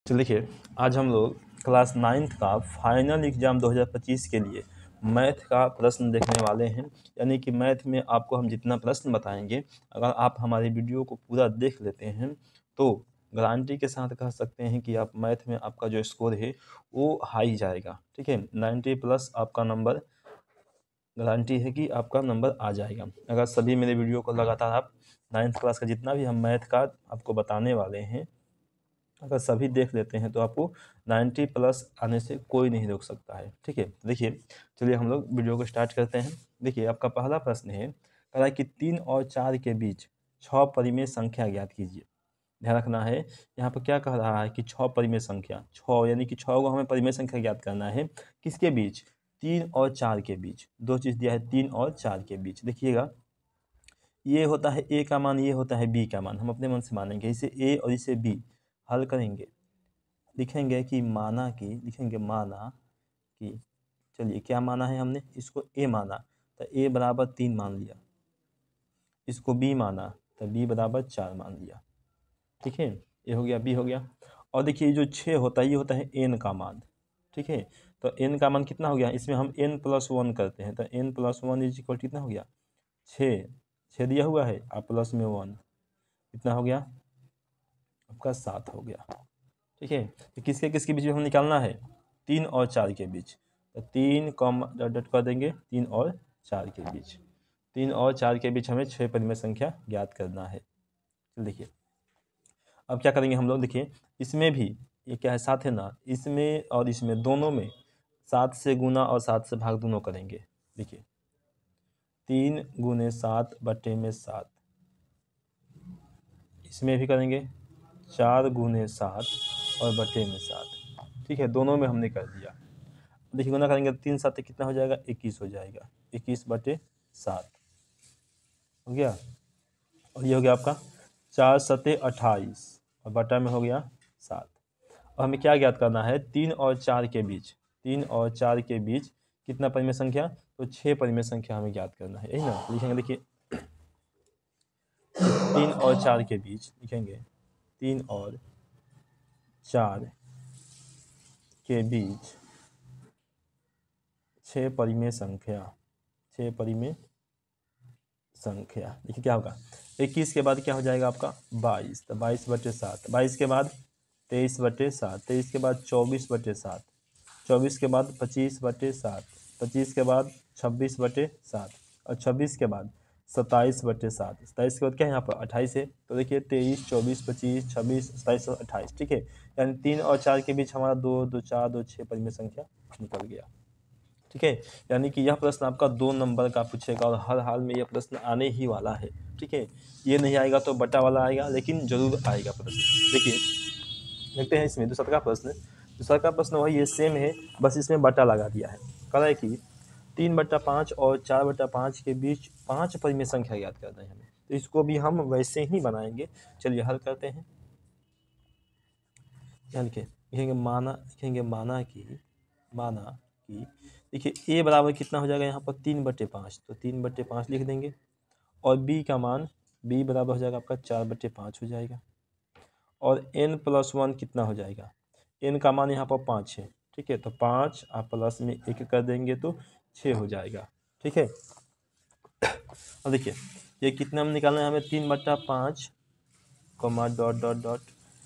तो देखिए, आज हम लोग क्लास 9th का फाइनल एग्ज़ाम 2025 के लिए मैथ का प्रश्न देखने वाले हैं। यानी कि मैथ में आपको हम जितना प्रश्न बताएंगे, अगर आप हमारे वीडियो को पूरा देख लेते हैं तो गारंटी के साथ कह सकते हैं कि आप मैथ में आपका जो स्कोर है वो हाई जाएगा। ठीक है, 90 प्लस आपका नंबर गारंटी है कि आपका नंबर आ जाएगा। अगर सभी मेरे वीडियो को लगातार आप 9th क्लास का जितना भी हम मैथ का आपको बताने वाले हैं, अगर सभी देख लेते हैं तो आपको 90 प्लस आने से कोई नहीं रोक सकता है। ठीक है, देखिए, चलिए हम लोग वीडियो को स्टार्ट करते हैं। देखिए, आपका पहला प्रश्न है, कह रहा है कि 3 और 4 के बीच 6 परिमेय संख्या ज्ञात कीजिए। ध्यान रखना है, यहाँ पर क्या कह रहा है कि 6 परिमेय संख्या, 6 यानी कि 6 को हमें परिमेय संख्या ज्ञात करना है। किसके बीच? 3 और 4 के बीच। दो चीज़ दिया है, 3 और 4 के बीच। देखिएगा, ये होता है ए का मान, ये होता है बी का मान। हम अपने मन से मानेंगे, इसे ए और इसे बी हल करेंगे, लिखेंगे कि माना कि चलिए क्या माना है हमने, इसको ए माना तो ए बराबर 3 मान लिया, इसको बी माना तो बी बराबर 4 मान लिया। ठीक है, ये हो गया, बी हो गया। और देखिए, जो 6 होता है ये होता है एन का मान। ठीक है, तो एन का मान कितना हो गया, इसमें हम n प्लस 1 करते हैं तो n प्लस 1 इज इक्वल कितना हो गया, 6। 6 दिया हुआ है, आप प्लस में 1, कितना हो गया आपका 7 हो गया। ठीक है, तो किसके किसके बीच में हम निकालना है, 3 और 4 के बीच। तो 3 कॉमा डॉट डॉट कर देंगे, 3 और 4 के बीच। 3 और 4 के बीच हमें 6 परिमेय संख्या ज्ञात करना है। तो देखिए, अब क्या करेंगे हम लोग, देखिए इसमें भी ये क्या है, 7 है ना, इसमें और इसमें दोनों में 7 से गुना और 7 से भाग दोनों करेंगे। देखिए, 3 गुने 7 बटे में 7, इसमें भी करेंगे 4 गुने 7 और बटे में 7। ठीक है, दोनों में हमने कर दिया। देखिए, गुना करेंगे 3 7 कितना हो जाएगा, 21 हो जाएगा, 21 बटे 7 हो गया। और ये हो गया आपका 4 सते 28 और बटा में हो गया 7। और हमें क्या ज्ञात करना है, 3 और 4 के बीच, 3 और 4 के बीच कितना परिमेय संख्या, तो 6 परिमेय संख्या हमें ज्ञात करना है, यही ना लिखेंगे। देखिए, 3 और 4 के बीच लिखेंगे, 3 और 4 के बीच 6 परिमेय संख्या, 6 परिमेय संख्या। देखिए क्या होगा, 21 के बाद क्या हो जाएगा आपका 22, तो 22 बटे 7, 22 के बाद 23 बटे 7, 23 के बाद 24 बटे 7, 24 के बाद 25 बटे 7, 25 के बाद 26 बटे 7 और 26 के बाद 27 बटे 7, 27 के बाद क्या है यहाँ पर 28 है। तो देखिए 23 24 25 26 27 और 28। ठीक है, यानी 3 और 4 के बीच हमारा 2 2 4 2 6 परिमेय संख्या निकल गया। ठीक है, यानी कि यह प्रश्न आपका 2 नंबर का पूछेगा और हर हाल में यह प्रश्न आने ही वाला है। ठीक है, ये नहीं आएगा तो बटा वाला आएगा, लेकिन जरूर आएगा प्रश्न। देखिए, देखते हैं इसमें दूसरा का प्रश्न। दूसरा का प्रश्न वही है, सेम है, बस इसमें बटा लगा दिया है। कह रहा है कि 3/5 और 4/5 के बीच 5 परिमेय संख्या ज्ञात करना है हमें, तो इसको भी हम वैसे ही बनाएंगे। चलिए हल करते हैं। लिखेंगे माना कि देखिए, ए बराबर कितना हो जाएगा यहाँ पर 3/5, तो 3/5 लिख देंगे। और बी का मान, बी बराबर हो जाएगा आपका 4/5 हो जाएगा। और n प्लस 1 कितना हो जाएगा, n का मान यहाँ पर 5 है। ठीक है, तो 5 आप प्लस में 1 कर देंगे तो 6 हो जाएगा। ठीक है, अब देखिए ये कितना में निकालना है हमें, 3/5 कॉमा डॉट डॉट डॉट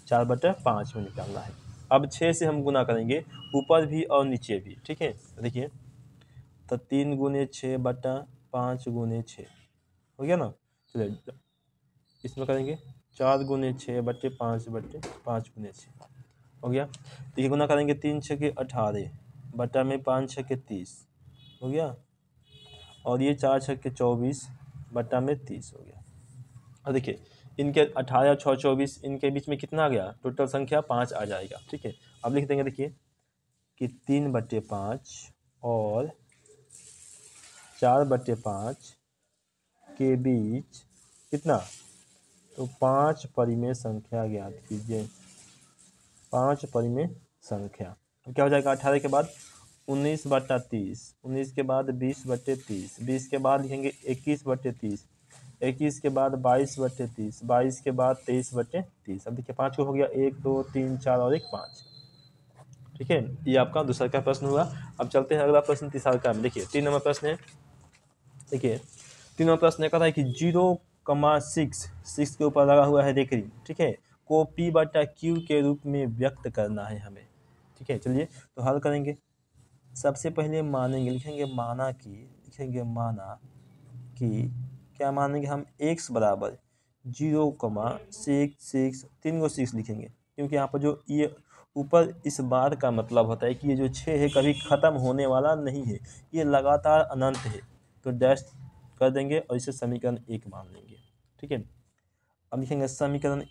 4/5 में निकालना है। अब 6 से हम गुना करेंगे, ऊपर भी और नीचे भी। ठीक है, देखिए, तो 3 गुने 6/5 गुने 6 हो गया ना। चलिए इसमें करेंगे 4 गुने 6/5 गुने 6 हो गया। देखिए, गुना करेंगे 3 6 के 18 बटा में 5 6 के 30 हो गया। और ये 4 6 के 24 बटा में 30 हो गया। और देखिए, इनके 18 6 24 इनके बीच में कितना आ गया, टोटल संख्या 5 आ जाएगा। ठीक है, अब लिख देंगे, देखिए कि 3/5 और 4/5 के बीच कितना, तो 5 परिमेय संख्या ज्ञात कीजिए। 5 परिमेय संख्या, अब क्या हो जाएगा, 18 के बाद 19/30, 19 के बाद 20/30, 20 के बाद लिखेंगे 21/30, 21 के बाद 22/30, 22 के बाद 23/30। अब देखिए 5 को हो गया, 1 2 3 4 और 1 5। ठीक है, ये आपका दूसरा का प्रश्न हुआ। अब चलते हैं अगला प्रश्न तीसरा का। देखिए 3 नंबर प्रश्न है। देखिए 3 नंबर प्रश्न है, कहा है कि 0,6 के ऊपर लगा हुआ है रेखरी, ठीक है, को P/Q के रूप में व्यक्त करना है हमें। ठीक है, चलिए तो हल करेंगे। सबसे पहले मानेंगे, लिखेंगे माना कि क्या मानेंगे हम, x बराबर 0,6 3 को 6 लिखेंगे, क्योंकि यहाँ पर जो ये ऊपर इस बार का मतलब होता है कि ये जो 6 है कभी ख़त्म होने वाला नहीं है, ये लगातार अनंत है, तो डैश कर देंगे और इसे समीकरण 1 मान लेंगे। ठीक है, अब लिखेंगे समीकरण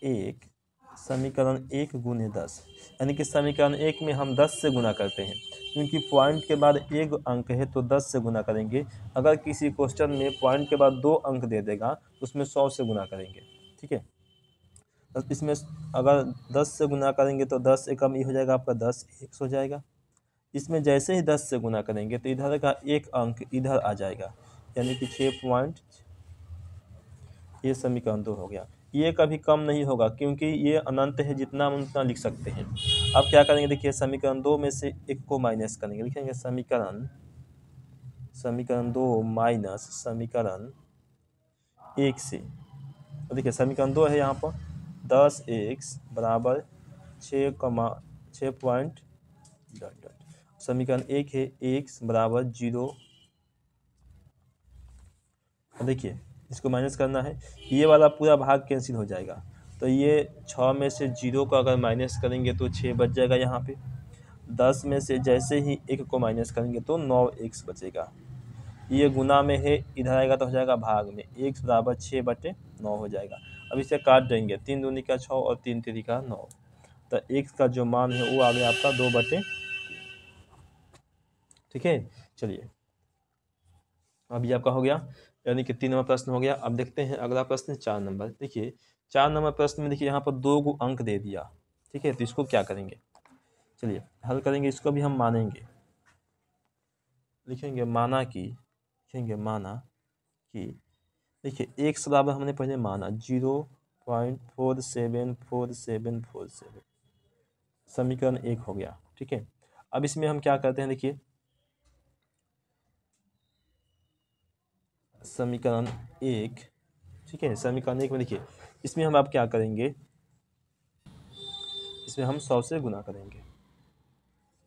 1 गुने 10, यानी कि समीकरण 1 में हम 10 से गुना करते हैं, क्योंकि पॉइंट के बाद एक अंक है तो 10 से गुना करेंगे। अगर किसी क्वेश्चन में पॉइंट के बाद 2 अंक दे देगा तो उसमें 100 से गुना करेंगे। ठीक है, तो इसमें अगर 10 से गुना करेंगे तो 10 एकम ये हो जाएगा आपका 10 100 हो जाएगा। इसमें जैसे ही 10 से गुना करेंगे तो इधर का एक अंक इधर आ जाएगा, यानी कि 6 पॉइंट, ये समीकरण 2 हो गया। ये कभी कम नहीं होगा क्योंकि ये अनंत है, जितना हम उतना लिख सकते हैं। अब क्या करेंगे, देखिए समीकरण 2 में से 1 को माइनस करेंगे, लिखेंगे समीकरण 2 माइनस समीकरण 1 से। तो देखिए समीकरण 2 है यहाँ पर 10x बराबर 6 पॉइंट डॉट डॉट। समीकरण 1 है x बराबर 0। देखिए इसको माइनस करना है, ये वाला पूरा भाग कैंसिल हो जाएगा, तो ये 6 में से 0 को अगर माइनस करेंगे तो 6 बच जाएगा यहाँ पे। 10 में से जैसे ही 1 को माइनस करेंगे तो 9x बचेगा। ये गुना में है, इधर आएगा तो हो जाएगा भाग में, x बराबर 6/9 हो जाएगा। अब इसे काट देंगे, 3 दूनी का 6 और 3 तीन का 9, तो x का जो मान है वो आ गया आपका 2/3। ठीक है, चलिए अभी आपका हो गया, यानी कि 3 नंबर प्रश्न हो गया। अब देखते हैं अगला प्रश्न 4 नंबर। देखिए 4 नंबर प्रश्न में देखिए यहाँ पर 2 को अंक दे दिया। ठीक है, तो इसको क्या करेंगे, चलिए हल करेंगे। इसको भी हम मानेंगे, लिखेंगे माना कि देखिए x बराबर हमने पहले माना 0.474747, समीकरण 1 हो गया। ठीक है, अब इसमें हम क्या करते हैं, देखिए समीकरण 1, ठीक है, समीकरण 1 में देखिए इसमें हम आप क्या करेंगे, इसमें हम 100 से गुना करेंगे।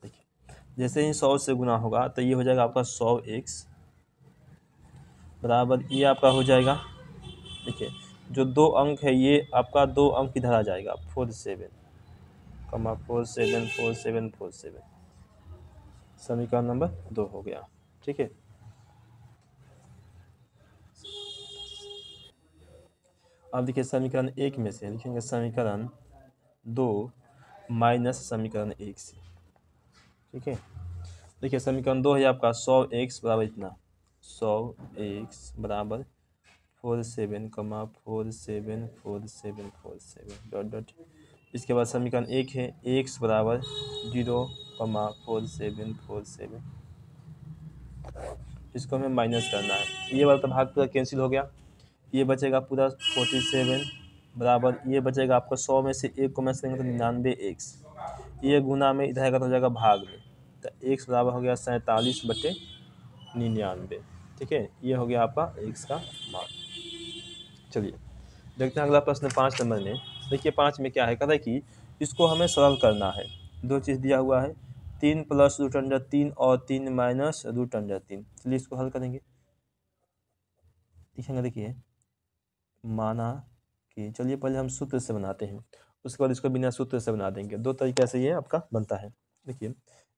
देखिए जैसे ही 100 से गुना होगा तो ये हो जाएगा आपका 100x बराबर, ये आपका हो जाएगा, देखिए जो 2 अंक है ये आपका 2 अंक इधर आ जाएगा 47,47,47,47, समीकरण नंबर 2 हो गया। ठीक है, अब देखिए समीकरण 1 में से लिखेंगे समीकरण 2 माइनस समीकरण 1 से। ठीक है, देखिए समीकरण 2 है आपका 100x बराबर इतना, 100x बराबर 47,47,47,47 डॉट डॉट। इसके बाद समीकरण 1 है x बराबर 0,4747, इसको हमें माइनस करना है। ये वाला तो भाग पूरा कैंसिल हो गया, ये बचेगा पूरा 47 बराबर, ये बचेगा आपका 100 में से 1 को माइनस करेंगे तो 99x, ये गुना में इधर आएगा तो हो जाएगा भाग में, तो x बराबर हो गया 47/99। ठीक है, ये हो गया आपका x का मान। चलिए देखते हैं अगला प्रश्न 5 नंबर में। देखिए 5 में क्या है, कहता है कि इसको हमें सरल करना है। 2 चीज़ दिया हुआ है, 3 प्लस रूट अंडर 3 और 3 माइनस रूट अंडर 3। चलिए इसको हल करेंगे, लिखेंगे देखिए माना कि, चलिए पहले हम सूत्र से बनाते हैं, उसके बाद इसको बिना सूत्र से बना देंगे। 2 तरीके से ये आपका बनता है। देखिए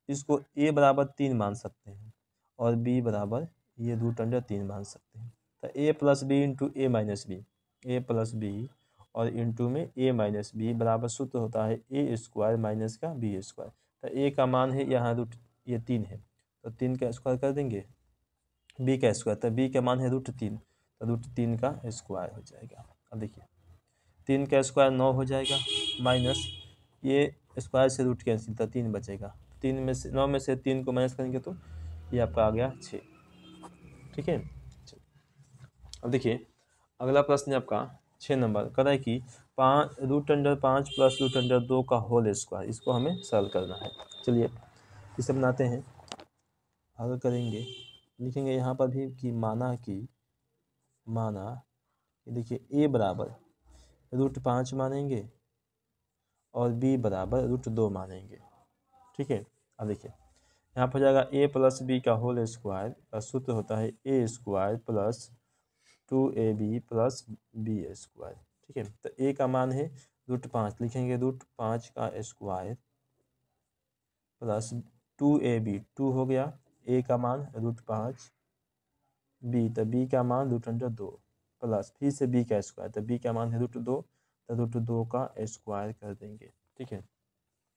इसको a बराबर 3 मान सकते हैं और b बराबर ये रूट अंडर 3 मान सकते हैं, तो a plus B into A minus B, A plus B और इंटू में a माइनस बी बराबर सूत्र होता है a स्क्वायर माइनस का b स्क्वायर। तो a का मान है यहाँ रूट, ये 3 है तो 3 का स्क्वायर कर देंगे, b का स्क्वायर, तो b का मान है √3, तो √3 का स्क्वायर हो जाएगा। अब देखिए 3 का स्क्वायर 9 हो जाएगा, माइनस ये स्क्वायर से रूट कैंसिल, तो 3 बचेगा, 3 में से 9 में से 3 को माइनस करेंगे तो ये आपका आ गया 6। ठीक है, अब देखिए अगला प्रश्न है आपका 6 नंबर, कह रहा है कि 5 प्लस √2 का होल स्क्वायर, इसको हमें सॉल्व करना है। चलिए इसे बनाते हैं, हल करेंगे, लिखेंगे यहाँ पर भी कि माना देखिए a बराबर √5 मानेंगे और b बराबर √2 मानेंगे। ठीक है, अब देखिए यहाँ पर हो जाएगा a प्लस बी का होल स्क्वायर का सूत्र होता है a square plus 2ab plus b square. ठीक है, तो a का मान है √5, लिखेंगे √5 का स्क्वायर प्लस 2ab, 2 हो गया, a का मान √5, b तो b का मान √2 प्लस फिर से b का स्क्वायर, तो b का मान है √2, तो √2 का स्क्वायर कर देंगे। ठीक है,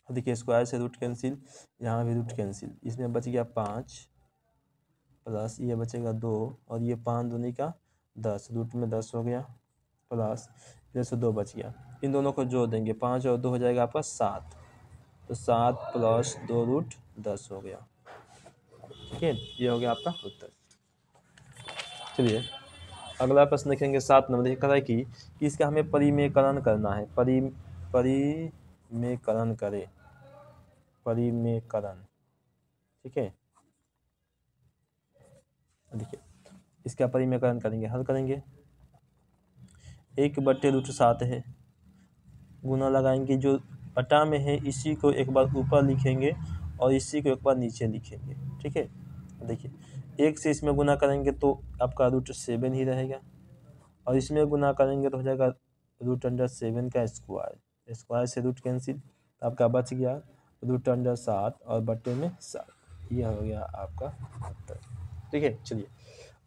देखिए स्क्वायर से रूट कैंसिल, यहाँ भी रूट कैंसिल, इसमें बच गया 5 प्लस ये बचेगा 2 और ये 5 दूनी का 10, रूट में 10 हो गया प्लस इधर से 2 बच गया, इन दोनों को जोड़ देंगे, 5 और 2 हो जाएगा आपका 7, तो 7 प्लस 2√10 हो गया। ठीक है, ये हो गया आपका उत्तर। चलिए अगला प्रश्न देखेंगे 7 नंबर, कह रहा है कि इसका हमें परिमेयकरण करना है, परिमेयकरण। ठीक है, देखिए इसका परिमेयकरण करेंगे, हल करेंगे, 1/√7 है, गुना लगाएंगे, जो बटा में है इसी को एक बार ऊपर लिखेंगे और इसी को एक बार नीचे लिखेंगे। ठीक है, देखिए 1 से इसमें गुना करेंगे तो आपका √7 ही रहेगा और इसमें गुना करेंगे तो हो जाएगा √7 का स्क्वायर, स्क्वायर से रूट कैंसिल, तो आपका बच गया √7 और बटे में 7, यह हो गया आपका उत्तर। ठीक है, चलिए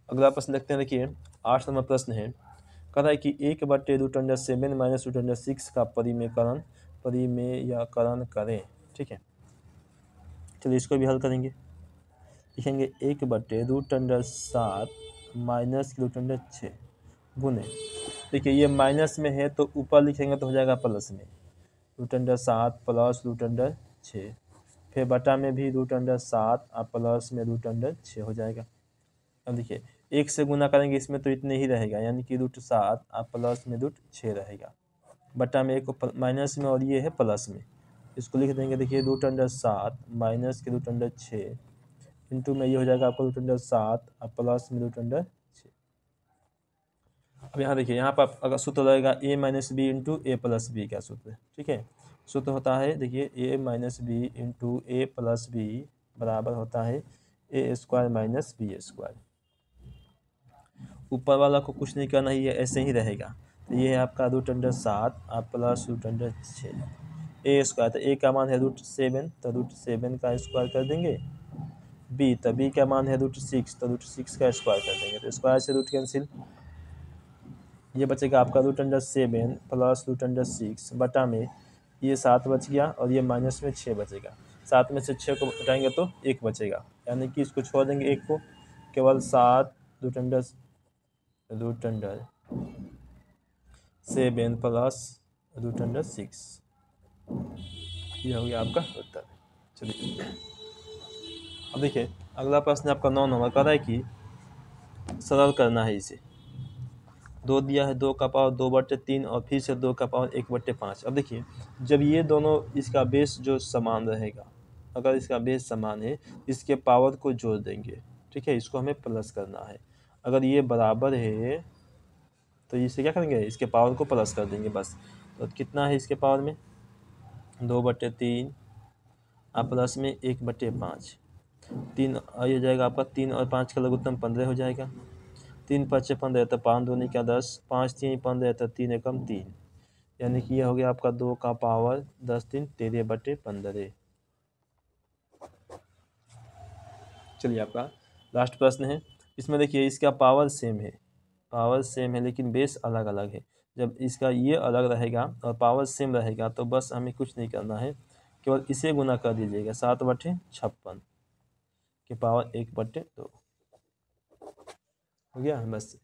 अगला प्रश्न देखते हैं। देखिए 8 नंबर प्रश्न है, कह रहा है कि 1/√7 माइनस √6 का परिमेयकरण करें। ठीक है, चलिए इसको भी हल करेंगे, लिखेंगे 1/√7 माइनस √6 गुने, देखिए ये माइनस में है तो ऊपर लिखेंगे तो हो जाएगा प्लस में, √7 प्लस √6, फिर बटा में भी √7 और प्लस में √6 हो जाएगा। अब देखिए 1 से गुना करेंगे इसमें तो इतने ही रहेगा, यानी कि √7 और प्लस में √6 रहेगा, बटा में एक माइनस में और ये है प्लस में, इसको लिख देंगे, देखिए √7 माइनस के √6 इंटू में ये हो जाएगा आपको √7 और प्लस में √6। अब यहाँ देखिए, यहाँ पर अगर सूत्र रहेगा a minus B into A plus B का सूत्र। ठीक है, सूत्र होता है देखिए a minus B into A plus B बराबर होता है a square minus B square. ऊपर वाला को कुछ नहीं करना, ये ऐसे ही रहेगा, तो ये है आपका √7 और प्लस √6 a स्क्वायर, तो a का मान है √7, तो √7 का स्क्वायर कर देंगे, b तो b का मान है √6, तो √6 का स्क्वायर कर देंगे, तो स्क्वायर से रूट कैंसिल, ये बचेगा आपका √7 प्लस √6 बटा में ये 7 बच गया और ये माइनस में 6 बचेगा, 7 में से 6 को हटाएंगे तो 1 बचेगा, यानी कि इसको छोड़ देंगे 1 को, केवल 7 √7 प्लस √6, ये हो गया आपका उत्तर। चलिए अब देखिए अगला प्रश्न आपका 9 नंबर, कह रहा है कि सरल करना है इसे, 2 दिया है, 2 का पावर 2/3 और फिर से 2 का पावर 1/5। अब देखिए जब ये दोनों, इसका बेस जो समान रहेगा, अगर इसका बेस समान है इसके पावर को जोड़ देंगे। ठीक है, इसको हमें प्लस करना है, अगर ये बराबर है तो इसे क्या करेंगे, इसके पावर को प्लस कर देंगे बस। तो कितना है इसके पावर में 2/3 और प्लस में 1/5, 3 हो जाएगा आपका, 3 और 5 का लघुत्तम 15 हो जाएगा, 3×5 = 15, तो 5 दूनी का 10, 5×3 = 15, तो 3 एकम 3, यानी कि यह हो गया आपका 2 का पावर 10×3 13/15। चलिए आपका लास्ट प्रश्न है, इसमें देखिए इसका पावर सेम है लेकिन बेस अलग अलग है। जब इसका ये अलग रहेगा और पावर सेम रहेगा तो बस हमें कुछ नहीं करना है, केवल इसे गुना कर दीजिएगा, 7/56 के पावर 1/2 हो गया, बस